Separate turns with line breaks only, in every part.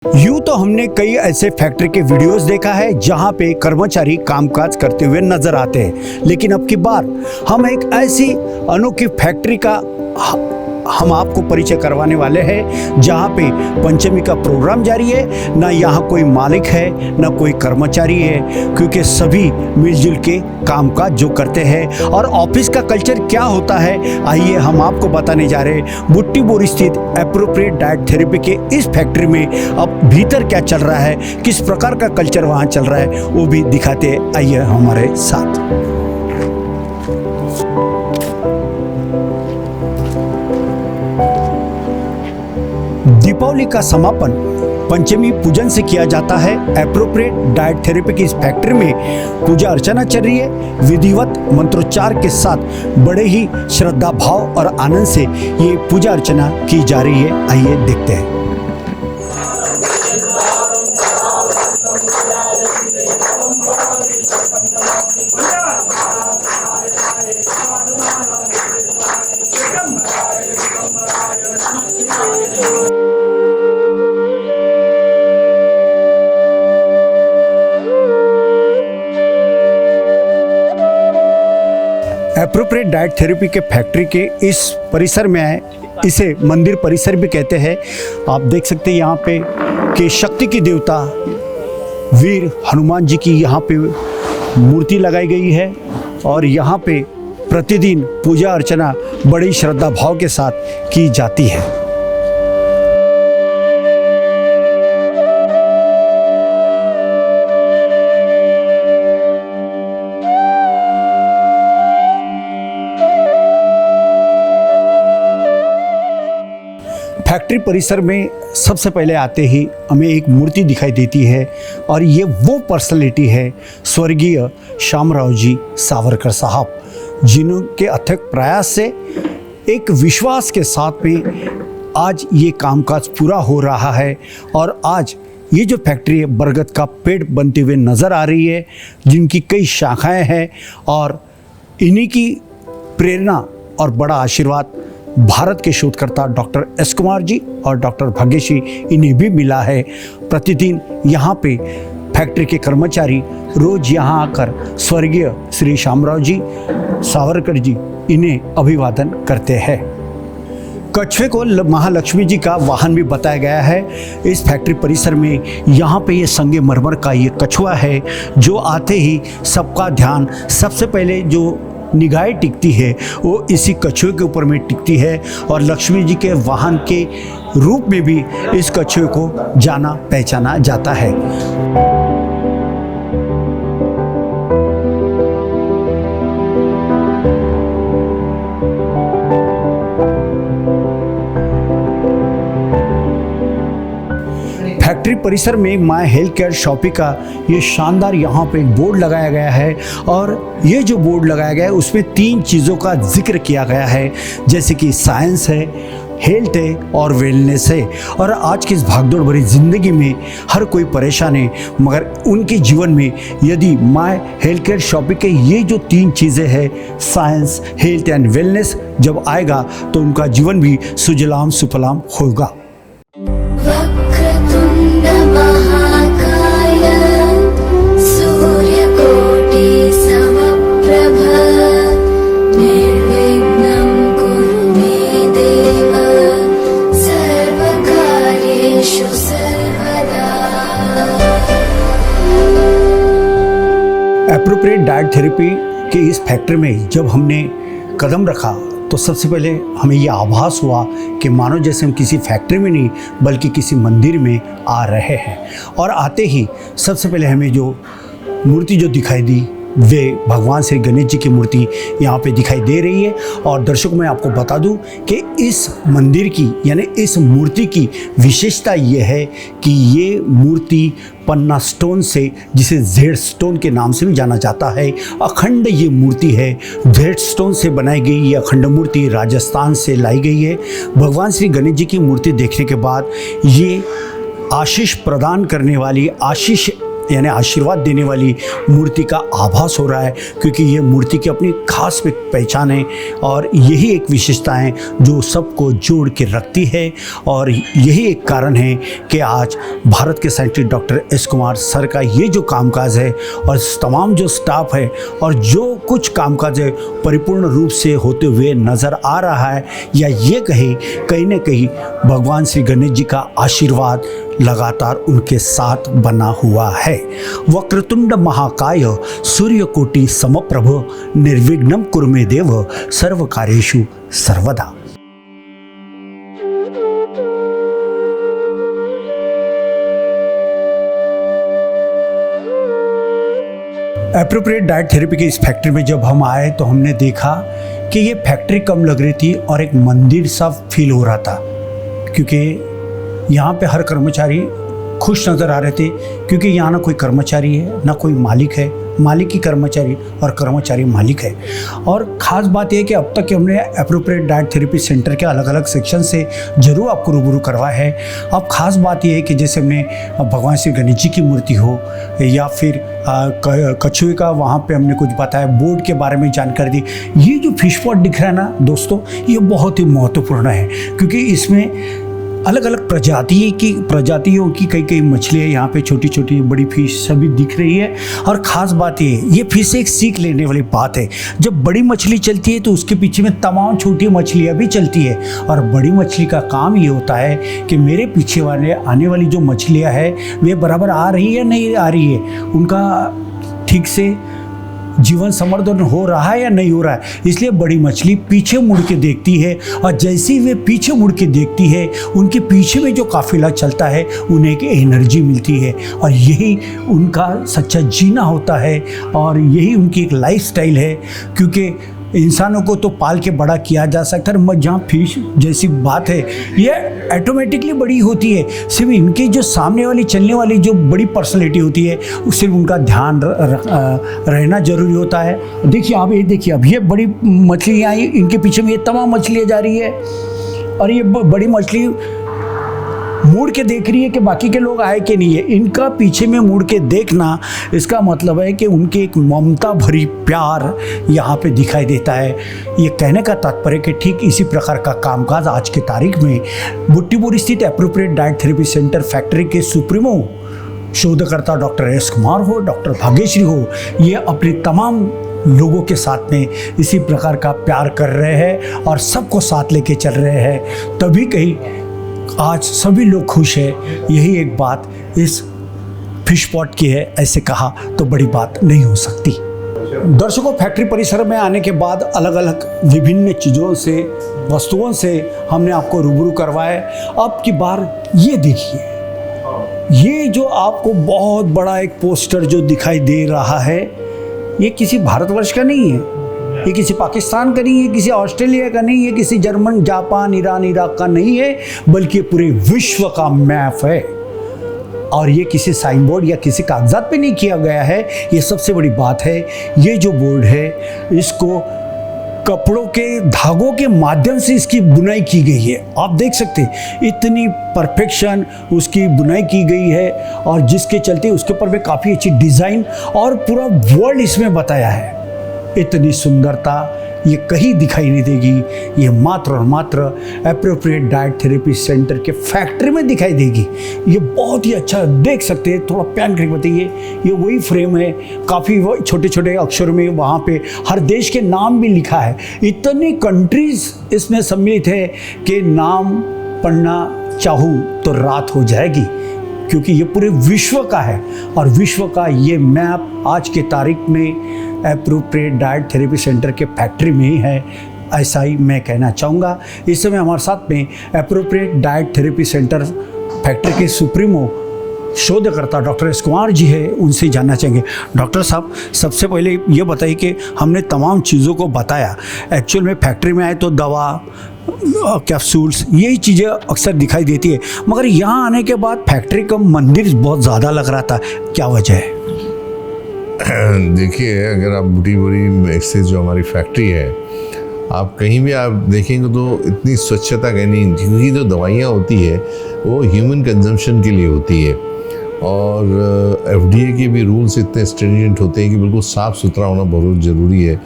यूं तो हमने कई ऐसे फैक्ट्री के वीडियोस देखा है जहां पे कर्मचारी कामकाज करते हुए नजर आते हैं, लेकिन अब की बार हम एक ऐसी अनोखी फैक्ट्री का हम आपको परिचय करवाने वाले हैं जहां पे पंचमी का प्रोग्राम जारी है। ना यहाँ कोई मालिक है ना कोई कर्मचारी है, क्योंकि सभी मिलजुल के कामकाज जो करते हैं। और ऑफिस का कल्चर क्या होता है, आइए हम आपको बताने जा रहे हैं। बुट्टी बोरी स्थित एप्रोप्रिएट डाइट थेरेपी के इस फैक्ट्री में अब भीतर क्या चल रहा है, किस प्रकार का कल्चर वहाँ चल रहा है, वो भी दिखाते हैं। आइए हमारे साथ। दीपावली का समापन पंचमी पूजन से किया जाता है। एप्रोप्रिएट डाइट थेरेपी की इस फैक्ट्री में पूजा अर्चना चल रही है। विधिवत मंत्रोच्चार के साथ बड़े ही श्रद्धा भाव और आनंद से ये पूजा अर्चना की जा रही है। आइए देखते हैं। एप्रोप्रिएट डाइट थेरेपी के फैक्ट्री के इस परिसर में है, इसे मंदिर परिसर भी कहते हैं। आप देख सकते हैं यहाँ पे कि शक्ति की देवता वीर हनुमान जी की यहाँ पे मूर्ति लगाई गई है और यहाँ पे प्रतिदिन पूजा अर्चना बड़ी श्रद्धा भाव के साथ की जाती है। फैक्ट्री परिसर में सबसे पहले आते ही हमें एक मूर्ति दिखाई देती है और ये वो पर्सनैलिटी है स्वर्गीय शामराव जी सावरकर साहब, जिनके अथक प्रयास से एक विश्वास के साथ में आज ये कामकाज पूरा हो रहा है। और आज ये जो फैक्ट्री है बरगद का पेड़ बनते हुए नज़र आ रही है, जिनकी कई शाखाएं हैं और इन्हीं की प्रेरणा और बड़ा आशीर्वाद भारत के शोधकर्ता डॉक्टर एस कुमार जी और डॉक्टर भाग्यश्री इन्हें भी मिला है। प्रतिदिन यहाँ पे फैक्ट्री के कर्मचारी रोज यहाँ आकर स्वर्गीय श्री शामराव जी सावरकर जी इन्हें अभिवादन करते हैं। कछुए को महालक्ष्मी जी का वाहन भी बताया गया है इस फैक्ट्री परिसर में। यहाँ पे ये संगे मरमर का ये कछुआ है जो आते ही सबका ध्यान सबसे पहले जो निगाहें टिकती है वो इसी कछुए के ऊपर में टिकती है और लक्ष्मी जी के वाहन के रूप में भी इस कछुए को जाना पहचाना जाता है। फैक्ट्री परिसर में माय हेल्थ केयर शॉपी का ये शानदार यहाँ पे एक बोर्ड लगाया गया है और ये जो बोर्ड लगाया गया है उसमें 3 चीज़ों का जिक्र किया गया है, जैसे कि साइंस है, हेल्थ है और वेलनेस है। और आज की इस भागदौड़ भरी ज़िंदगी में हर कोई परेशान है, मगर उनके जीवन में यदि माय हेल्थ केयर शॉपी के ये जो 3 चीज़ें हैं साइंस, हेल्थ एंड वेलनेस जब आएगा तो उनका जीवन भी सुजलाम सुफलाम होगा। एप्रोप्रिएट डाइट थेरेपी के इस फैक्ट्री में जब हमने कदम रखा तो सबसे पहले हमें यह आभास हुआ कि मानो जैसे हम किसी फैक्ट्री में नहीं बल्कि किसी मंदिर में आ रहे हैं। और आते ही सबसे पहले हमें जो मूर्ति जो दिखाई दी वे भगवान श्री गणेश जी की मूर्ति यहाँ पे दिखाई दे रही है। और दर्शकों मैं आपको बता दूं कि इस मंदिर की यानी इस मूर्ति की विशेषता ये है कि ये मूर्ति पन्ना स्टोन से, जिसे जेड स्टोन के नाम से भी जाना जाता है, अखंड ये मूर्ति है। जेड स्टोन से बनाई गई ये अखंड मूर्ति राजस्थान से लाई गई है। भगवान श्री गणेश जी की मूर्ति देखने के बाद ये आशीष प्रदान करने वाली, आशीष यानी आशीर्वाद देने वाली मूर्ति का आभास हो रहा है, क्योंकि ये मूर्ति की अपनी खास पहचान है और यही एक विशेषता है जो सबको जोड़ के रखती है। और यही एक कारण है कि आज भारत के scientist doctor S Kumar sir का ये जो कामकाज है और तमाम जो स्टाफ है और जो कुछ कामकाज है परिपूर्ण रूप से होते हुए नज़र आ रहा है, या ये कहीं न कहीं भगवान श्री गणेश जी का आशीर्वाद लगातार उनके साथ बना हुआ है। वक्रतुंड महाकाय सूर्यकोटि समप्रभ निर्विघ्नं कुरु मे देव सर्वकार्येषु सर्वदा। एप्रोप्रिएट डाइट थेरेपी की इस फैक्ट्री में जब हम आए तो हमने देखा कि ये फैक्ट्री कम लग रही थी और एक मंदिर सा फील हो रहा था, क्योंकि यहाँ पे हर कर्मचारी खुश नज़र आ रहे थे, क्योंकि यहाँ ना कोई कर्मचारी है ना कोई मालिक है, मालिक ही कर्मचारी और कर्मचारी मालिक है। और ख़ास बात यह है कि अब तक हमने एप्रोप्रिएट डाइट थेरेपी सेंटर के अलग अलग सेक्शन से ज़रूर आपको रूबरू करवाया है। अब ख़ास बात यह है कि जैसे हमने भगवान श्री गणेश जी की मूर्ति हो या फिर कछुए का वहाँ पे हमने कुछ बताया, बोर्ड के बारे में जानकारी दी। ये जो फिश पॉट दिख रहा है ना दोस्तों, ये बहुत ही महत्वपूर्ण है, क्योंकि इसमें अलग अलग प्रजातियों की कई मछलियाँ यहाँ पे छोटी छोटी बड़ी फिश सभी दिख रही है। और ख़ास बात ये फिश से एक सीख लेने वाली बात है, जब बड़ी मछली चलती है तो उसके पीछे में तमाम छोटी मछलियाँ भी चलती है, और बड़ी मछली का काम ये होता है कि मेरे पीछे आने वाली जो मछलियाँ हैं वे बराबर आ रही है या नहीं आ रही है, उनका ठीक से जीवन संवर्धन हो रहा है या नहीं हो रहा है। इसलिए बड़ी मछली पीछे मुड़ के देखती है, और जैसे ही वे पीछे मुड़ के देखती है उनके पीछे में जो काफिला चलता है उन्हें एक एनर्जी मिलती है, और यही उनका सच्चा जीना होता है और यही उनकी एक लाइफस्टाइल है। क्योंकि इंसानों को तो पाल के बड़ा किया जा सकता है, जहाँ फिश जैसी बात है ये ऑटोमेटिकली बड़ी होती है। सिर्फ इनकी जो सामने वाली चलने वाली जो बड़ी पर्सनैलिटी होती है सिर्फ उनका ध्यान रहना जरूरी होता है। देखिए आप ये देखिए, अब ये बड़ी मछलियाँ आई, इनके पीछे में ये तमाम मछलियाँ जा रही है, और ये बड़ी मछली मुड़ के देख रही है कि बाकी के लोग आए कि नहीं है। इनका पीछे में मुड़ के देखना, इसका मतलब है कि उनके एक ममता भरी प्यार यहाँ पे दिखाई देता है। ये कहने का तात्पर्य कि ठीक इसी प्रकार का कामकाज आज की तारीख में बुट्टीपुर स्थित appropriate diet therapy centre factory के सुप्रीमो शोधकर्ता डॉक्टर एस कुमार हो, डॉक्टर भाग्यश्री हो, ये अपने तमाम लोगों के साथ में इसी प्रकार का प्यार कर रहे हैं और सबको साथ लेके चल रहे हैं, तभी कहीं आज सभी लोग खुश हैं। यही एक बात इस फिश पॉट की है, ऐसे कहा तो बड़ी बात नहीं हो सकती। दर्शकों, फैक्ट्री परिसर में आने के बाद अलग अलग विभिन्न चीज़ों से, वस्तुओं से हमने आपको रूबरू करवाया। अब की बार ये देखिए, ये जो आपको बहुत बड़ा एक पोस्टर जो दिखाई दे रहा है, ये किसी भारतवर्ष का नहीं है, ये किसी पाकिस्तान का नहीं है, किसी ऑस्ट्रेलिया का नहीं है, किसी जर्मन, जापान, ईरान, इराक का नहीं है, बल्कि पूरे विश्व का मैप है। और ये किसी साइन बोर्ड या किसी कागजात पे नहीं किया गया है। ये सबसे बड़ी बात है। ये जो बोर्ड है इसको कपड़ों के धागों के माध्यम से इसकी बुनाई की गई है। आप देख सकते हैं इतनी परफेक्शन उसकी बुनाई की गई है, और जिसके चलते उसके ऊपर भी काफ़ी अच्छी डिज़ाइन और पूरा वर्ल्ड इसमें बताया है। इतनी सुंदरता ये कहीं दिखाई नहीं देगी, ये मात्र और मात्र एप्रोप्रिएट डाइट थेरेपी सेंटर के फैक्ट्री में दिखाई देगी। ये बहुत ही अच्छा देख सकते हैं, थोड़ा प्यान करके बताइए। ये वही फ्रेम है, काफ़ी छोटे छोटे अक्षरों में वहाँ पे हर देश के नाम भी लिखा है। इतनी कंट्रीज इसमें सम्मिलित है कि नाम पढ़ना चाहूँ तो रात हो जाएगी, क्योंकि ये पूरे विश्व का है, और विश्व का ये मैप आज के तारीख में एप्रोप्रिएट डाइट थेरेपी सेंटर के फैक्ट्री में ही है, ऐसा ही मैं कहना चाहूँगा। इस समय हमारे साथ में appropriate diet therapy centre factory के सुप्रीमो शोधकर्ता डॉक्टर एस कुमार जी है, उनसे जानना चाहेंगे। डॉक्टर साहब, सबसे पहले ये बताइए कि हमने तमाम चीज़ों को बताया, एक्चुअल में फैक्ट्री में आए तो दवा, कैप्सूल्स, यही चीज़ें अक्सर दिखाई देती है, मगर यहाँ आने के बाद फैक्ट्री का मंदिर बहुत ज़्यादा लग रहा था, क्या वजह है?
देखिए, अगर आप बुटीबोरी से जो हमारी फैक्ट्री है, आप कहीं भी आप देखेंगे तो इतनी स्वच्छता कहीं नहीं, क्योंकि जो दवाइयाँ होती है वो ह्यूमन कंजम्पशन के लिए होती है, और FDA के भी रूल्स इतने स्ट्रिंजेंट होते हैं कि बिल्कुल साफ़ सुथरा होना बहुत ज़रूरी है।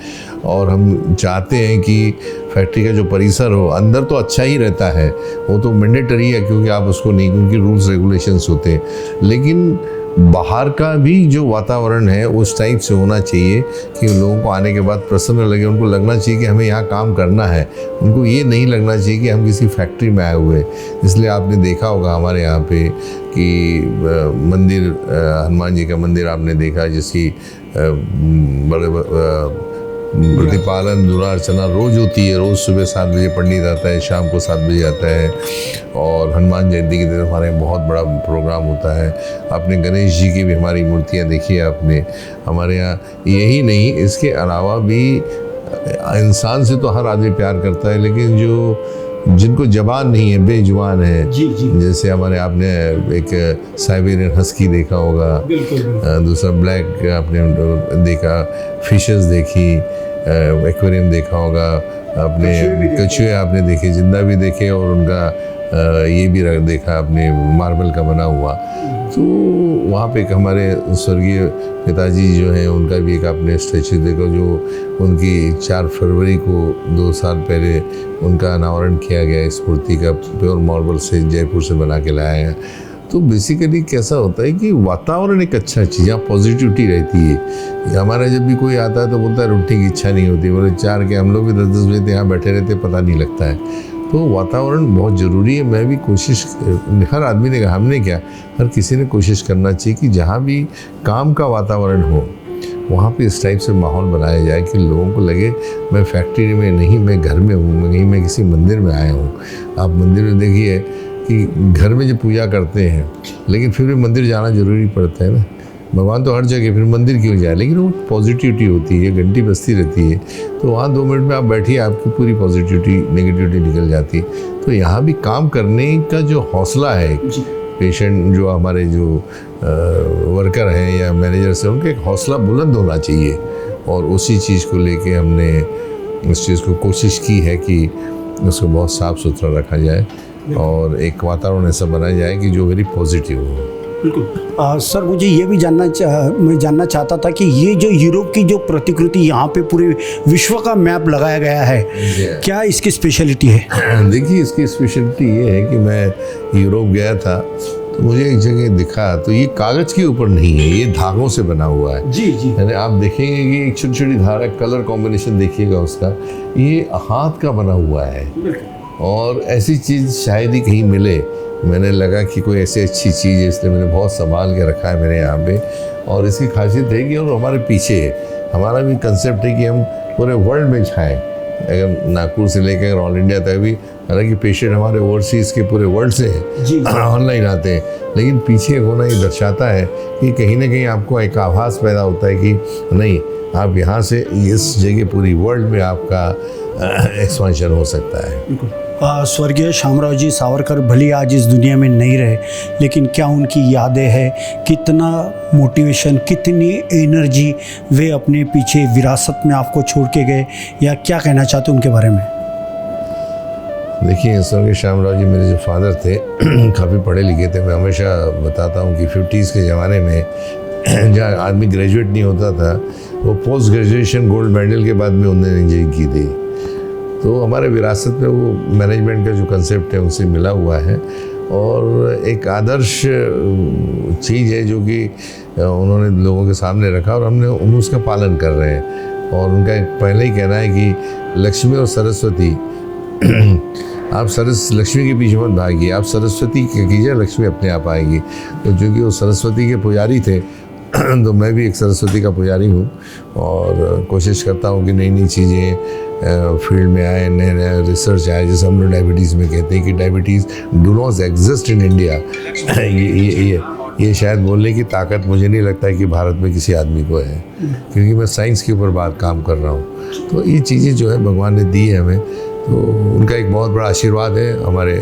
और हम चाहते हैं कि फैक्ट्री का जो परिसर हो, अंदर तो अच्छा ही रहता है, वो तो मैंडेटरी है क्योंकि आप उसको नहीं, उनकी रूल्स रेगुलेशंस होते हैं, लेकिन बाहर का भी जो वातावरण है उस टाइप से होना चाहिए कि लोगों को आने के बाद प्रसन्न लगे, उनको लगना चाहिए कि हमें यहाँ काम करना है, उनको ये नहीं लगना चाहिए कि हम किसी फैक्ट्री में आए हुए। इसलिए आपने देखा होगा हमारे यहाँ पे कि मंदिर, हनुमान जी का मंदिर आपने देखा, जिसकी बड़े प्रतिपालन दुरार्चना रोज़ होती है। रोज़ सुबह 7 बजे पंडित आता है, शाम को 7 बजे आता है। और हनुमान जयंती के दिन हमारे यहाँ बहुत बड़ा प्रोग्राम होता है। आपने गणेश जी की भी हमारी मूर्तियाँ देखी है आपने हमारे यहाँ। यही नहीं, इसके अलावा भी इंसान से तो हर आदमी प्यार करता है, लेकिन जिनको जबान नहीं है, बेजुबान है,
जी जी,
जैसे हमारे आपने एक साइबेरियन हस्की देखा होगा, दूसरा ब्लैक आपने देखा, फिशेस देखी, एक्वेरियम देखा होगा आपने, कछुए आपने देखे, जिंदा भी देखे, और उनका ये भी देखा आपने मार्बल का बना हुआ। तो वहाँ पे एक हमारे स्वर्गीय पिताजी जो हैं उनका भी एक आपने स्टैचू देखा, जो उनकी 4 फरवरी को 2 साल पहले उनका अनावरण किया गया इस मूर्ति का, प्योर मार्बल से जयपुर से बना के लाया है। तो बेसिकली कैसा होता है कि वातावरण एक अच्छा चीज़, यहाँ पॉजिटिविटी रहती है। हमारा जब भी कोई आता है तो बोलता है उठने की इच्छा नहीं होती, बोले 4 के हम लोग भी 10-10 बजे यहाँ बैठे रहते, पता नहीं लगता है। तो वातावरण बहुत ज़रूरी है। मैं भी कोशिश, हर आदमी ने कहा, हमने क्या, हर किसी ने कोशिश करना चाहिए कि जहाँ भी काम का वातावरण हो वहाँ पे इस टाइप से माहौल बनाया जाए कि लोगों को लगे मैं फैक्ट्री में नहीं, मैं घर में हूँ, नहीं मैं किसी मंदिर में आया हूँ। आप मंदिर में देखिए कि घर में जो पूजा करते हैं, लेकिन फिर भी मंदिर जाना ज़रूरी पड़ता है ना। भगवान तो हर जगह, फिर मंदिर क्यों जाए? लेकिन वो पॉजिटिविटी होती है, घंटी बजती रहती है, तो वहाँ 2 मिनट में आप बैठिए, आपकी पूरी पॉजिटिविटी, नेगेटिविटी निकल जाती है। तो यहाँ भी काम करने का जो हौसला है, पेशेंट जो हमारे जो वर्कर हैं या मैनेजर्स हैं, उनका एक हौसला बुलंद होना चाहिए। और उसी चीज़ को लेके हमने उस चीज़ को कोशिश की है कि उसको बहुत साफ़ सुथरा रखा जाए और एक वातावरण ऐसा बनाया जाए कि जो वेरी पॉजिटिव हो।
बिल्कुल। सर, मुझे ये भी मैं जानना चाहता था कि ये जो यूरोप की जो प्रतिकृति यहाँ पे पूरे विश्व का मैप लगाया गया है, क्या इसकी स्पेशलिटी है?
देखिए, इसकी स्पेशलिटी ये है कि मैं यूरोप गया था तो मुझे एक जगह दिखा, तो ये कागज़ के ऊपर नहीं है, ये धागों से बना हुआ है।
जी जी,
यानी आप देखेंगे कि एक छोटी छोटी धारा, कलर कॉम्बिनेशन देखिएगा उसका, ये हाथ का बना हुआ है। और ऐसी चीज़ शायद ही कहीं मिले। मैंने लगा कि कोई ऐसी अच्छी चीज़ है, इसलिए मैंने बहुत संभाल के रखा है मेरे यहाँ पे। और इसकी खासियत है कि और हमारे पीछे है, हमारा भी कंसेप्ट है कि हम पूरे वर्ल्ड में छाएँ। अगर नागपुर से लेकर ऑल इंडिया तक भी, हालांकि पेशेंट हमारे ओवरसीज़ के पूरे वर्ल्ड से ऑनलाइन आते हैं, लेकिन पीछे होना ये दर्शाता है कि कहीं ना कहीं आपको एक आभास पैदा होता है कि नहीं, आप यहाँ से इस जगह पूरी वर्ल्ड में आपका एक्सपेंशन हो सकता है।
स्वर्गीय शामराव जी सावरकर भले आज इस दुनिया में नहीं रहे, लेकिन क्या उनकी यादें हैं, कितना मोटिवेशन, कितनी एनर्जी वे अपने पीछे विरासत में आपको छोड़ के गए, या क्या कहना चाहते उनके बारे में?
देखिए, स्वर्गीय शामराव जी मेरे जो फादर थे काफ़ी पढ़े लिखे थे। मैं हमेशा बताता हूँ कि 50s के ज़माने में जहाँ आदमी ग्रेजुएट नहीं होता था, वो पोस्ट ग्रेजुएशन गोल्ड मेडल के बाद में उन्होंने इंजीनियरिंग की थी। तो हमारे विरासत में वो मैनेजमेंट का जो कंसेप्ट है उनसे मिला हुआ है, और एक आदर्श चीज़ है जो कि उन्होंने लोगों के सामने रखा और हमने उसका पालन कर रहे हैं। और उनका पहले ही कहना है कि लक्ष्मी और सरस्वती आप लक्ष्मी के पीछे मत भागिए, आप सरस्वती कीजिए, लक्ष्मी अपने आप आएगी। तो चूँकि वो सरस्वती के पुजारी थे तो मैं भी एक सरस्वती का पुजारी हूँ, और कोशिश करता हूँ कि नई नई चीज़ें फील्ड में आए, नए नए रिसर्च आए। जैसे हम लोग डायबिटीज़ में कहते हैं कि diabetes do not exist in India. ये शायद बोलने की ताकत मुझे नहीं लगता है कि भारत में किसी आदमी को है, क्योंकि मैं साइंस के ऊपर काम कर रहा हूँ। तो ये चीज़ें जो है भगवान ने दी है हमें, तो उनका एक बहुत बड़ा आशीर्वाद है हमारे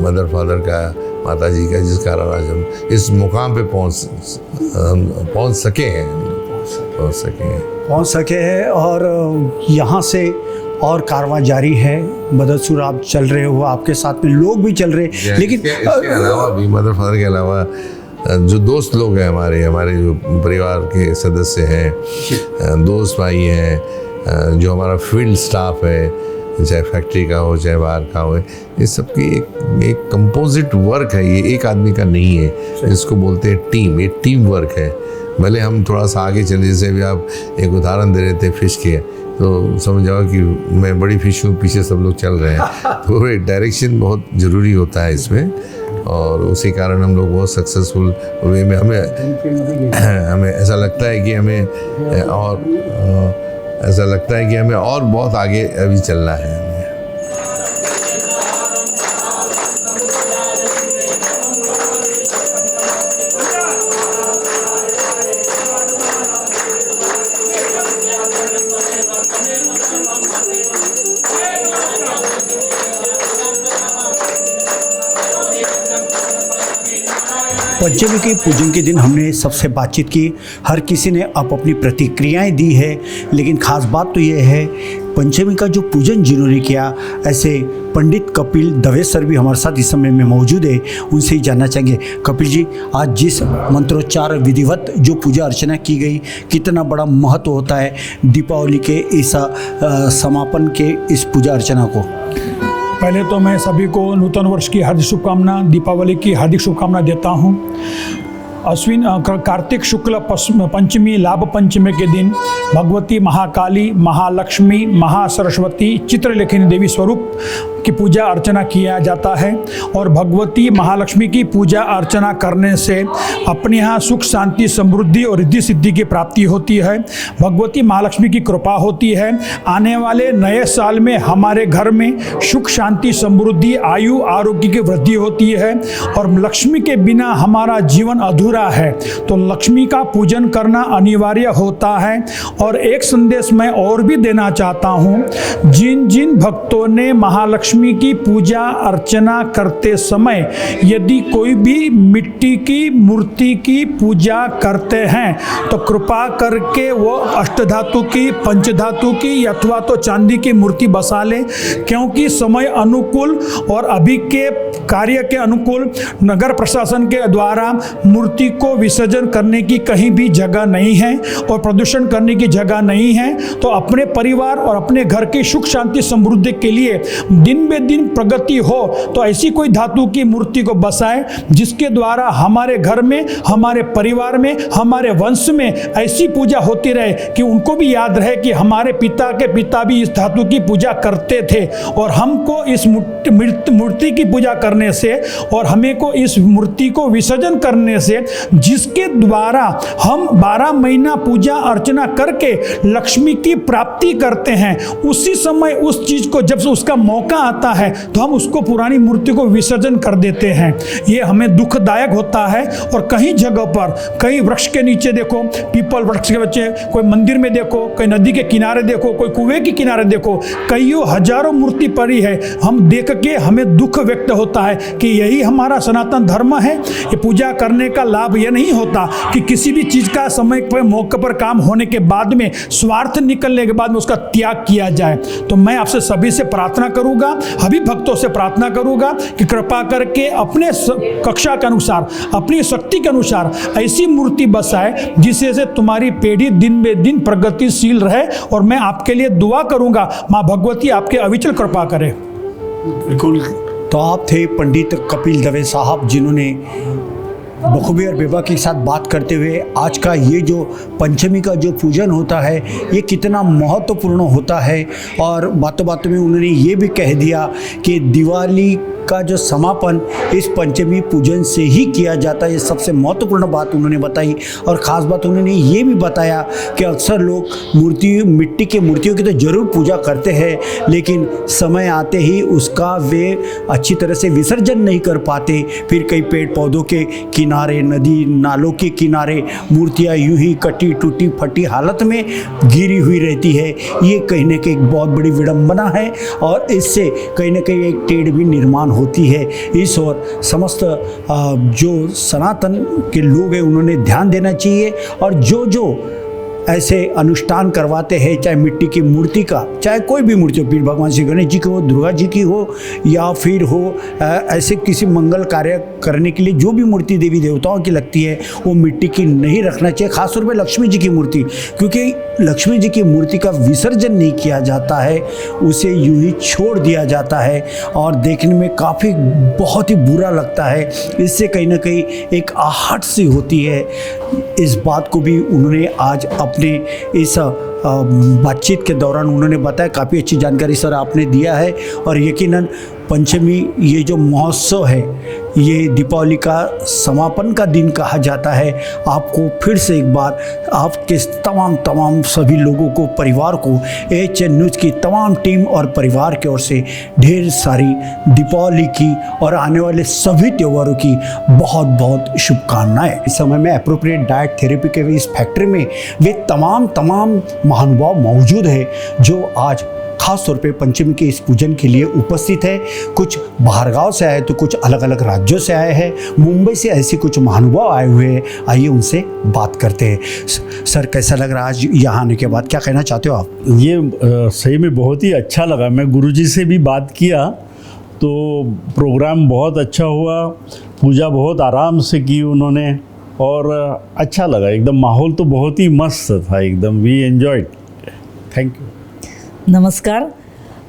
मदर फादर का, माता जी का, जिस कारण आज हम इस मुकाम पे पहुंच सके हैं। और
यहाँ से और कारवां जारी है। बदसूर आप चल रहे हो, आपके साथ में लोग भी चल रहे हैं, लेकिन
इसके अलावा भी, मदर फादर के अलावा जो दोस्त लोग हैं हमारे जो परिवार के सदस्य हैं, दोस्त भाई हैं, जो हमारा फील्ड स्टाफ है, चाहे फैक्ट्री का हो चाहे बाहर का हो, इस सब की एक कंपोजिट वर्क है। ये एक आदमी का नहीं है, इसको बोलते हैं टीम। ये टीम वर्क है। भले हम थोड़ा सा आगे चले, जैसे भी आप एक उदाहरण दे रहे थे फिश के, तो समझ जाओ कि मैं बड़ी फिश हूँ, पीछे सब लोग चल रहे हैं। तो एक डायरेक्शन बहुत ज़रूरी होता है इसमें, और उसी कारण हम लोग बहुत सक्सेसफुल वे में हमें ऐसा लगता है कि हमें और बहुत आगे अभी चलना है।
पंचमी के पूजन के दिन हमने सबसे बातचीत की, हर किसी ने अपनी प्रतिक्रियाएं दी है, लेकिन ख़ास बात तो ये है पंचमी का जो पूजन जिन्होंने किया, ऐसे पंडित कपिल दवे सर भी हमारे साथ इस समय में मौजूद है। उनसे ही जानना चाहेंगे, कपिल जी, आज जिस मंत्रोच्चार विधिवत जो पूजा अर्चना की गई, कितना बड़ा महत्व होता है दीपावली के इस समापन के इस पूजा अर्चना को?
पहले तो मैं सभी को नूतन वर्ष की हार्दिक शुभकामना, दीपावली की हार्दिक शुभकामना देता हूँ। अश्विन कार्तिक शुक्ल पंचमी लाभ पंचमी के दिन भगवती महाकाली, महालक्ष्मी, महासरस्वती, चित्रलेखनी देवी स्वरूप की पूजा अर्चना किया जाता है। और भगवती महालक्ष्मी की पूजा अर्चना करने से अपने यहाँ सुख शांति समृद्धि और रिद्धि सिद्धि की प्राप्ति होती है। भगवती महालक्ष्मी की कृपा होती है। आने वाले नए साल में हमारे घर में सुख शांति समृद्धि आयु आरोग्य की वृद्धि होती है। और लक्ष्मी के बिना हमारा जीवन अधूरा है, तो लक्ष्मी का पूजन करना अनिवार्य होता है। और एक संदेश मैं और भी देना चाहता हूँ, जिन जिन भक्तों ने महालक्ष्मी की पूजा अर्चना करते समय यदि कोई भी मिट्टी की मूर्ति की पूजा करते हैं तो कृपा करके वो अष्टधातु की, पंचधातु की अथवा तो चांदी की मूर्ति बसा लें, क्योंकि समय अनुकूल और अभी के कार्य के अनुकूल नगर प्रशासन के द्वारा मूर्ति को विसर्जन करने की कहीं भी जगह नहीं है और प्रदूषण करने की जगह नहीं है। तो अपने परिवार और अपने घर की सुख शांति समृद्धि के लिए दिन बे दिन प्रगति हो तो ऐसी कोई धातु की मूर्ति को बसाएं, जिसके द्वारा हमारे घर में, हमारे परिवार में, हमारे वंश में ऐसी पूजा होती रहे कि उनको भी याद रहे कि हमारे पिता के पिता भी इस धातु की पूजा करते थे। और हमको इस मूर्ति की पूजा करने से और हमें को इस मूर्ति को विसर्जन करने से, जिसके द्वारा हम 12 महीना पूजा अर्चना करके लक्ष्मी की प्राप्ति करते हैं, उसी समय उस चीज को जब उसका मौका आता है तो हम उसको पुरानी मूर्ति को विसर्जन कर देते हैं। ये हमें दुखदायक होता है। और कहीं जगह पर, कई वृक्ष के नीचे देखो, पीपल वृक्ष के बच्चे, कोई मंदिर में देखो, कोई नदी के किनारे देखो, कोई कुएं के किनारे देखो, कईयों हजारों मूर्ति पड़ी है। हम देख के हमें दुख व्यक्त होता है कि यही हमारा सनातन धर्म है। ये पूजा करने का लाभ यह नहीं होता कि किसी भी चीज का समय पर, मौके पर काम होने के बाद में, स्वार्थ निकलने के बाद में उसका त्याग किया जाए। तो मैं आपसे सभी से प्रार्थना करूंगा, सभी भक्तों से प्रार्थना करूंगा कि कृपा करके अपने कक्षा के अनुसार, अपनी शक्ति के अनुसार ऐसी मूर्ति बसाए जिससे से तुम्हारी पीढ़ी दिन बे दिन प्रगतिशील रहे। और मैं आपके लिए दुआ करूंगा, माँ भगवती आपके अविचल कृपा करे।
बिल्कुल। तो आप थे पंडित कपिल दवे साहब, जिन्होंने बखूबी और बेबाकी के साथ बात करते हुए आज का ये जो पंचमी का जो पूजन होता है ये कितना महत्वपूर्ण होता है। और बातों बातों में उन्होंने ये भी कह दिया कि दिवाली का जो समापन इस पंचमी पूजन से ही किया जाता है। ये सबसे महत्वपूर्ण बात उन्होंने बताई। और ख़ास बात उन्होंने ये भी बताया कि अक्सर लोग मिट्टी के मूर्तियों की तो ज़रूर पूजा करते हैं, लेकिन समय आते ही उसका वे अच्छी तरह से विसर्जन नहीं कर पाते। फिर कई पेड़ पौधों के किनारे, नदी नालों के किनारे मूर्तियाँ यूं ही कटी टूटी फटी हालत में गिरी हुई रहती है। ये कहीं ना कहीं एक बहुत बड़ी विडंबना है और इससे कहीं ना कहीं एक टेढ़ भी निर्माण होती है। इस और समस्त जो सनातन के लोग हैं उन्होंने ध्यान देना चाहिए। और जो ऐसे अनुष्ठान करवाते हैं, चाहे मिट्टी की मूर्ति का, चाहे कोई भी मूर्ति हो, पीर भगवान श्री गणेश जी की हो, दुर्गा जी की हो, या फिर हो ऐसे किसी मंगल कार्य करने के लिए जो भी मूर्ति देवी देवताओं की लगती है वो मिट्टी की नहीं रखना चाहिए। खासतौर पर लक्ष्मी जी की मूर्ति, क्योंकि लक्ष्मी जी की मूर्ति का विसर्जन नहीं किया जाता है, उसे यूं ही छोड़ दिया जाता है और देखने में काफ़ी बहुत ही बुरा लगता है। इससे कहीं ना कहीं एक आहट सी होती है। इस बात को भी उन्होंने आज अपने इस बातचीत के दौरान उन्होंने बताया। काफ़ी अच्छी जानकारी सर आपने दिया है। और यकीनन पंचमी ये जो महोत्सव है, ये दीपावली का समापन का दिन कहा जाता है। आपको फिर से एक बार आपके तमाम सभी लोगों को, परिवार को, AHN न्यूज़ की तमाम टीम और परिवार की ओर से ढेर सारी दीपावली की और आने वाले सभी त्योहारों की बहुत बहुत शुभकामनाएं। इस समय में एप्रोप्रिएट डाइट थेरेपी के इस फैक्ट्री में वे तमाम महानुभाव मौजूद है जो आज खास तौर पे पंचमी के इस पूजन के लिए उपस्थित है। कुछ बाहर गाँव से आए तो कुछ अलग अलग राज्यों से आए हैं, मुंबई से ऐसे कुछ महानुभाव आए हुए हैं। आइए उनसे बात करते हैं। सर कैसा लग रहा है आज यहाँ आने के बाद, क्या कहना चाहते हो आप?
ये सही में बहुत ही अच्छा लगा। मैं गुरुजी से भी बात किया तो प्रोग्राम बहुत अच्छा हुआ, पूजा बहुत आराम से की उन्होंने और अच्छा लगा एकदम। माहौल तो बहुत ही मस्त था एकदम। We enjoyed. Thank you.
नमस्कार।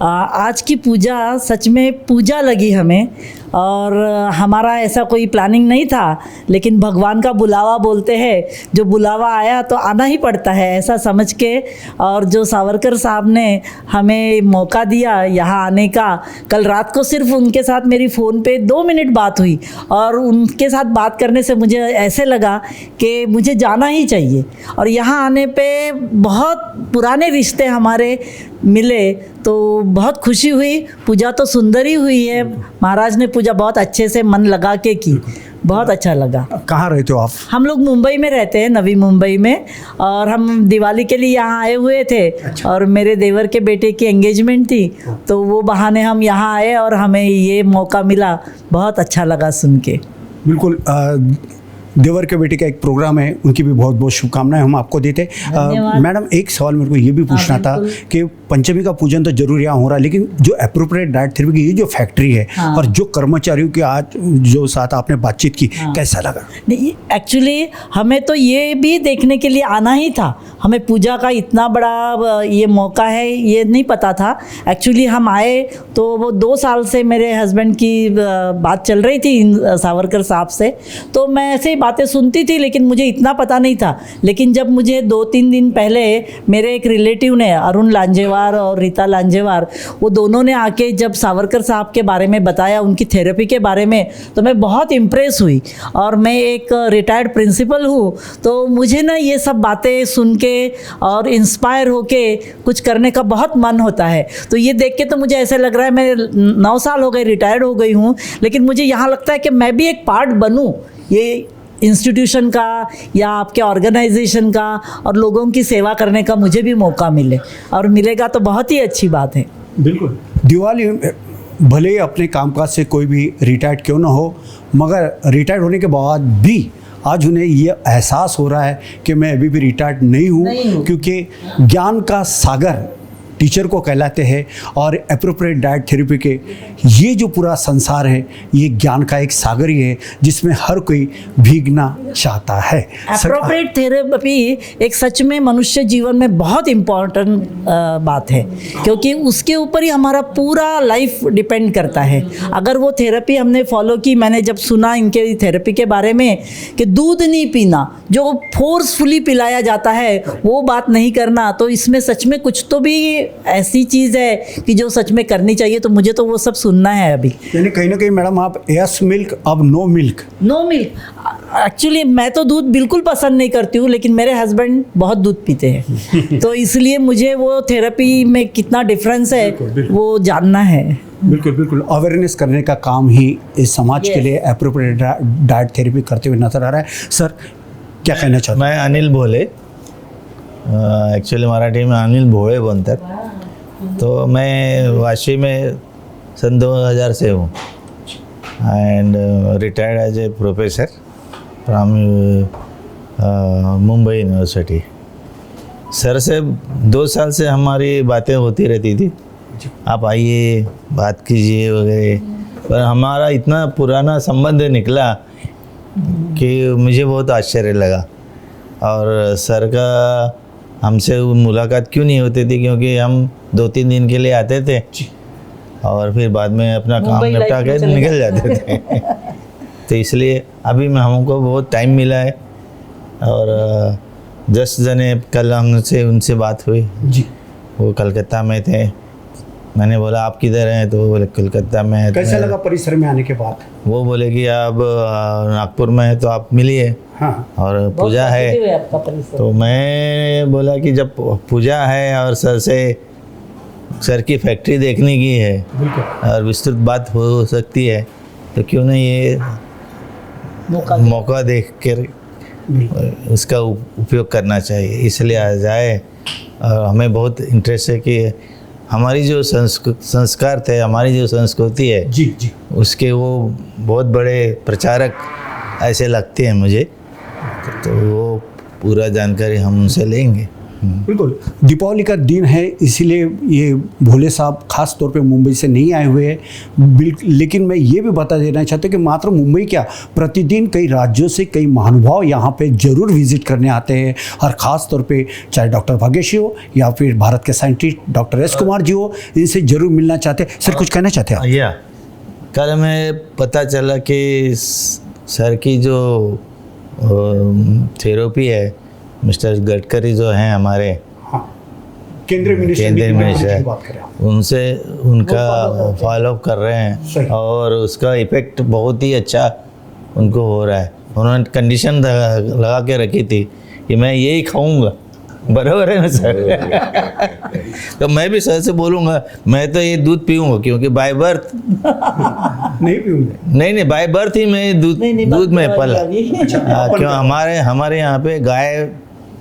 आज की पूजा सच में पूजा लगी हमें, और हमारा ऐसा कोई प्लानिंग नहीं था, लेकिन भगवान का बुलावा बोलते हैं, जो बुलावा आया तो आना ही पड़ता है ऐसा समझ के। और जो सावरकर साहब ने हमें मौका दिया यहाँ आने का, कल रात को सिर्फ उनके साथ मेरी फ़ोन पे 2 मिनट बात हुई और उनके साथ बात करने से मुझे ऐसे लगा कि मुझे जाना ही चाहिए। और यहाँ आने पे बहुत पुराने रिश्ते हमारे मिले तो बहुत खुशी हुई। पूजा तो सुंदर ही हुई है, महाराज ने पूजा बहुत अच्छे से मन लगा के की, बहुत अच्छा लगा।
कहाँ रहते हो आप?
हम लोग मुंबई में रहते हैं, नवी मुंबई में, और हम दिवाली के लिए यहाँ आए हुए थे। अच्छा। और मेरे देवर के बेटे की एंगेजमेंट थी तो वो बहाने हम यहाँ आए और हमें ये मौका मिला, बहुत अच्छा लगा सुन के।
बिल्कुल। देवर के बेटे का एक प्रोग्राम है, उनकी भी बहुत बहुत शुभकामनाएं हम आपको देते। मैडम एक सवाल मेरे को ये भी पूछना था कि पंचमी का पूजन तो जरूर यहाँ हो रहा है, लेकिन जो एप्रोप्रिएट डाइट थेरेपी की ये जो फैक्ट्री है और जो कर्मचारियों की आज जो साथ आपने बातचीत की, कैसा लगा?
नहीं, एक्चुअली हमें तो ये भी देखने के लिए आना ही था। हमें पूजा का इतना बड़ा ये मौका है ये नहीं पता था। एक्चुअली हम आए तो वो 2 साल से मेरे हस्बैंड की बात चल रही थी सावरकर साहब से, तो मैं ऐसे ही बातें सुनती थी, लेकिन मुझे इतना पता नहीं था। लेकिन जब मुझे 2-3 दिन पहले मेरे एक रिलेटिव ने, अरुण लांजेवार और रीता लांजेवार, वो दोनों ने आके जब सावरकर साहब के बारे में बताया, उनकी थेरेपी के बारे में, तो मैं बहुत इम्प्रेस हुई। और मैं एक रिटायर्ड प्रिंसिपल हूँ, तो मुझे ना ये सब बातें सुन के और इंस्पायर होके कुछ करने का बहुत मन होता है। तो ये देख के तो मुझे ऐसा लग रहा है, मैं 9 साल हो गए रिटायर्ड हो गई हूँ, लेकिन मुझे यहाँ लगता है कि मैं भी एक पार्ट बनूँ ये इंस्टीट्यूशन का या आपके ऑर्गेनाइजेशन का, और लोगों की सेवा करने का मुझे भी मौका मिले, और मिलेगा तो बहुत ही अच्छी बात है।
बिल्कुल। दिवाली भले ही अपने कामकाज से कोई भी रिटायर्ड क्यों ना हो, मगर रिटायर्ड होने के बाद भी आज उन्हें ये एहसास हो रहा है कि मैं अभी भी रिटायर्ड नहीं हूँ, क्योंकि ज्ञान का सागर टीचर को कहलाते हैं। और एप्रोप्रिएट डाइट थेरेपी के ये जो पूरा संसार है, ये ज्ञान का एक सागर ही है जिसमें हर कोई भीगना चाहता है।
एप्रोप्रिएट थेरेपी एक सच में मनुष्य जीवन में बहुत इम्पोर्टेंट बात है, क्योंकि उसके ऊपर ही हमारा पूरा लाइफ डिपेंड करता है। अगर वो थेरेपी हमने फॉलो की, मैंने जब सुना इनके थेरेपी के बारे में कि दूध नहीं पीना, जो फोर्सफुली पिलाया जाता है वो बात नहीं करना, तो इसमें सच में कुछ तो भी ऐसी चीज़ है कि जो सच में करनी चाहिए। तो मुझे तो वो सब सुनना है अभी।
यानी कहीं ना कहीं मैडम आप यस मिल्क अब no milk.
No milk. Actually मैं तो दूध बिल्कुल पसंद नहीं करती हूँ, लेकिन मेरे हस्बैंड बहुत दूध पीते हैं तो इसलिए मुझे वो थेरेपी में कितना डिफरेंस है वो जानना है।
बिल्कुल बिल्कुल। अवेयरनेस करने का काम ही इस समाज के लिए एप्रोप्रिएट डाइट थेरेपी करते हुए नजर आ रहा है। सर क्या कहना चाहते?
मैं अनिल भोले, एक्चुअली मराठी में अनिल भोळे बोलतात। तो मैं वाशी में सन 2000 से हूँ and retired as a professor from Mumbai university. Sir से 2 साल से हमारी बातें होती रहती थी, आप आइए बात कीजिए वगैरह, पर हमारा इतना पुराना संबंध निकला कि मुझे बहुत आश्चर्य लगा। और सर का हमसे मुलाकात क्यों नहीं होती थी, क्योंकि हम 2-3 दिन के लिए आते थे और फिर बाद में अपना काम
मुंबई
निपटा
लाइफ में
के
चले
निकल जाते थे। तो इसलिए अभी में हमको बहुत टाइम मिला है। और 10 जने कल हमसे उनसे बात हुई
जी।
वो कलकत्ता में थे। मैंने बोला आप किधर हैं, तो वो बोले कलकत्ता में है।
कैसा लगा परिसर में आने के बाद?
वो बोले कि आप नागपुर में है तो आप मिलिए,
हाँ
और
बहुत
पूजा
positive
है।
आपका परिसर।
तो मैं बोला कि जब पूजा है और सर की फैक्ट्री देखने की है
बिल्कुल।
और विस्तृत बात हो सकती है, तो क्यों नहीं ये मौका देख कर उसका उपयोग करना चाहिए। इसलिए आ जाए। और हमें बहुत इंटरेस्ट है कि हमारी जो संस्कार थे, हमारी जो संस्कृति है,
जी जी।
उसके वो बहुत बड़े प्रचारक ऐसे लगते हैं मुझे। तो वो पूरा जानकारी हम उनसे लेंगे।
बिल्कुल। दीपावली का दिन है, इसीलिए ये भोले साहब खास तौर पे मुंबई से नहीं आए हुए हैं। लेकिन मैं ये भी बता देना चाहता हूँ कि मात्र मुंबई क्या, प्रतिदिन कई राज्यों से कई महानुभाव यहाँ पे जरूर विजिट करने आते हैं। और ख़ास तौर पे चाहे डॉक्टर भाग्यश्री हो या फिर भारत के scientist doctor S Kumar ji हो, इनसे जरूर मिलना चाहते हैं। सर कुछ कहना चाहते हैं आप?
या कल हमें पता चला कि सर की जो थेरेपी है, मिस्टर गडकरी जो हैं हमारे
हाँ, केंद्रीय
केंद्रीय
मिनिस्टर की बात करें आप।
उनसे उनका फॉलोअप कर रहे
सही।
हैं और उसका इफ़ेक्ट बहुत ही अच्छा उनको हो रहा है। उन्होंने कंडीशन लगा के रखी थी कि मैं यही खाऊंगा। बराबर है ना सर? तो मैं भी सर से बोलूँगा मैं तो ये दूध पीऊँगा, क्योंकि बाय बर्थ
नहीं पीऊंगे।
नहीं बाय बर्थ ही मैं दूध में पला। क्यों हमारे यहाँ पे गाय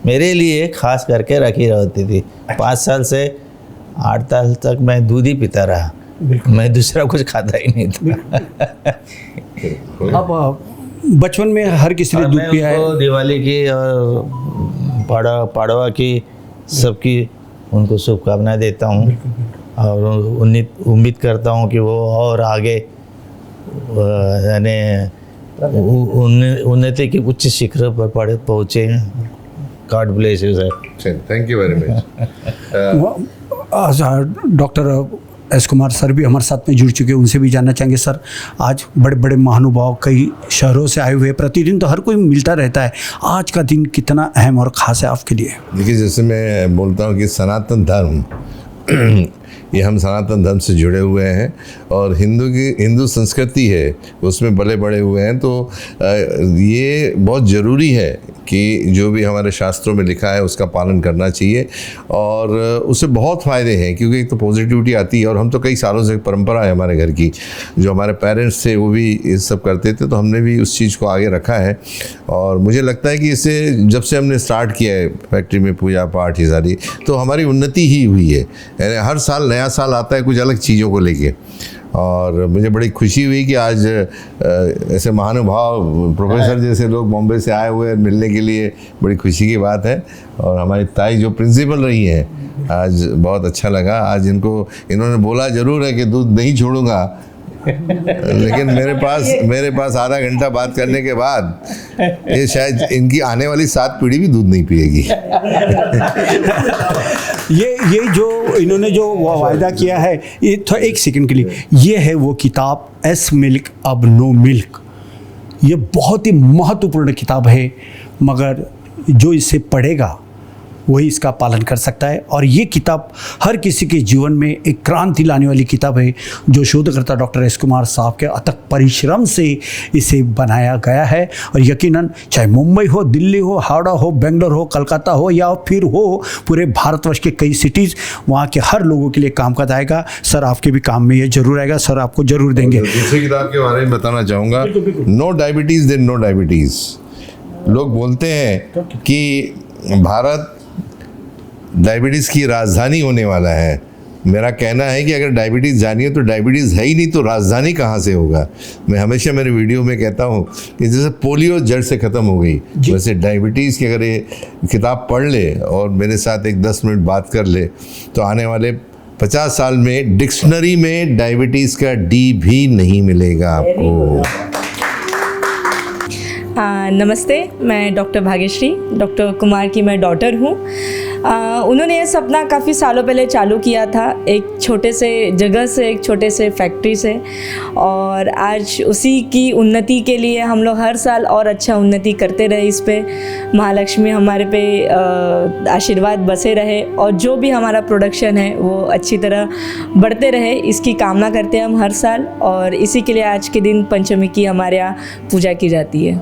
मेरे लिए खास करके रखी रहती थी। 5 साल से 8 साल तक मैं दूध ही पीता रहा, मैं दूसरा कुछ खाता ही नहीं था।
अब बचपन में हर किसी ने दूध पिया है।
दिवाली की और पाड़वा की सबकी उनको शुभकामनाएं देता हूँ और उम्मीद करता हूँ कि वो और आगे यानी उन्नति की उच्च शिखर पर पहुँचे। God bless you sir.
Thank you very much.
Doctor S Kumar sir भी हमारे साथ में जुड़ चुके हैं, उनसे भी जानना चाहेंगे। सर, आज बड़े बड़े महानुभाव कई शहरों से आए हुए, प्रतिदिन तो हर कोई मिलता रहता है, आज का दिन कितना अहम और ख़ास है आपके लिए?
देखिए, जैसे मैं बोलता हूँ कि सनातन धर्म ये हम सनातन धर्म से जुड़े हुए हैं और हिंदू संस्कृति है उसमें बड़े बड़े हुए हैं। तो ये बहुत ज़रूरी है कि जो भी हमारे शास्त्रों में लिखा है उसका पालन करना चाहिए और उससे बहुत फ़ायदे हैं, क्योंकि एक तो पॉजिटिविटी आती है और हम तो कई सालों से परंपरा है हमारे घर की, जो हमारे पेरेंट्स थे वो भी ये सब करते थे, तो हमने भी उस चीज़ को आगे रखा है। और मुझे लगता है कि इससे जब से हमने स्टार्ट किया है फैक्ट्री में पूजा पाठ ये सारी, तो हमारी उन्नति ही हुई है। यानी हर साल नया साल आता है कुछ अलग चीज़ों को लेके, और मुझे बड़ी खुशी हुई कि आज ऐसे महानुभाव प्रोफेसर जैसे लोग बॉम्बे से आए हुए मिलने के लिए, बड़ी खुशी की बात है। और हमारी ताई जो प्रिंसिपल रही है, आज बहुत अच्छा लगा। आज इन्होंने बोला ज़रूर है कि दूध नहीं छोड़ूंगा, लेकिन मेरे पास आधा घंटा बात करने के बाद ये शायद इनकी आने वाली 7 पीढ़ी भी दूध नहीं पिएगी।
ये जो इन्होंने जो वायदा किया है, ये तो एक सेकंड के लिए, ये है वो किताब एस मिल्क अब नो मिल्क। ये बहुत ही महत्वपूर्ण किताब है, मगर जो इसे पढ़ेगा वही इसका पालन कर सकता है। और ये किताब हर किसी के जीवन में एक क्रांति लाने वाली किताब है, जो शोधकर्ता डॉक्टर एस कुमार साहब के अथक परिश्रम से इसे बनाया गया है। और यकीनन चाहे मुंबई हो, दिल्ली हो, हावड़ा हो, बेंगलोर हो, कलकत्ता हो या फिर हो पूरे भारतवर्ष के कई सिटीज़, वहाँ के हर लोगों के लिए काम का आएगा। सर, आपके भी काम में ये जरूर आएगा, सर आपको जरूर देंगे।
दूसरी किताब के बारे में बताना चाहूँगा, no diabetes then no diabetes. लोग बोलते हैं कि भारत डायबिटीज़ की राजधानी होने वाला है, मेरा कहना है कि अगर डायबिटीज़ जानी है तो डायबिटीज़ है ही नहीं तो राजधानी कहाँ से होगा। मैं हमेशा मेरे वीडियो में कहता हूँ कि जैसे पोलियो जड़ से ख़त्म हो गई, वैसे डायबिटीज़ की अगर ये किताब पढ़ ले और मेरे साथ एक 10 मिनट बात कर ले तो आने वाले 50 साल में डिक्शनरी में डायबिटीज़ का डी भी नहीं मिलेगा आपको।
नमस्ते, मैं डॉक्टर भाग्यश्री, डॉक्टर कुमार की मैं डॉटर हूँ। उन्होंने ये सपना काफ़ी सालों पहले चालू किया था, एक छोटे से जगह से, एक छोटे से फैक्ट्री से, और आज उसी की उन्नति के लिए हम लोग हर साल और अच्छा उन्नति करते रहे। इस पे महालक्ष्मी हमारे पे आशीर्वाद बसे रहे और जो भी हमारा प्रोडक्शन है वो अच्छी तरह बढ़ते रहे, इसकी कामना करते हैं हम हर साल। और इसी के लिए आज के दिन पंचमी की हमारे यहाँ पूजा की जाती है।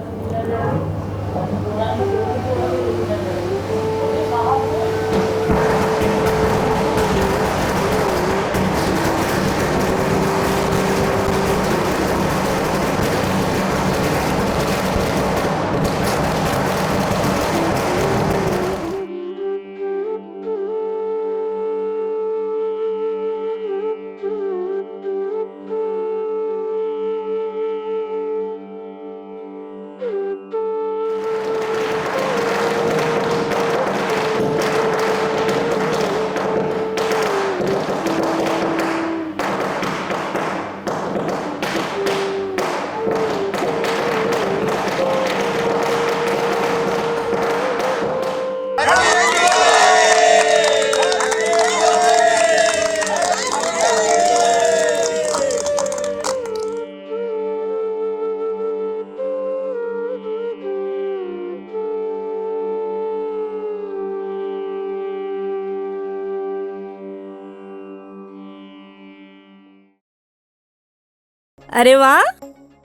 अरे वाह,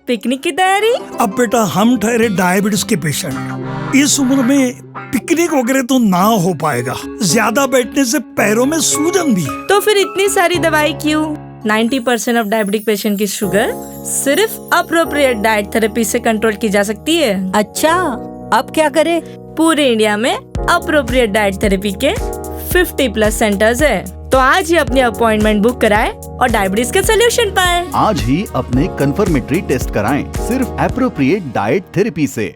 पिकनिक की तैयारी?
अब बेटा हम ठहरे डायबिटीज के पेशेंट, इस उम्र में पिकनिक वगैरह तो ना हो पाएगा, ज्यादा बैठने से पैरों में सूजन भी।
तो फिर इतनी सारी दवाई क्यों? 90% ऑफ डायबिटिक पेशेंट की शुगर सिर्फ अप्रोप्रिएट डाइट थेरेपी से कंट्रोल की जा सकती है।
अच्छा, अब क्या करें?
पूरे इंडिया में अप्रोप्रिएट डाइट थेरेपी के 50+ सेंटर्स है। तो आज ही अपनी अपॉइंटमेंट बुक कराएं और डायबिटीज के सोल्यूशन पाएं।
आज ही अपने कंफर्मेटरी टेस्ट कराएं सिर्फ एप्रोप्रिएट डाइट थेरेपी से।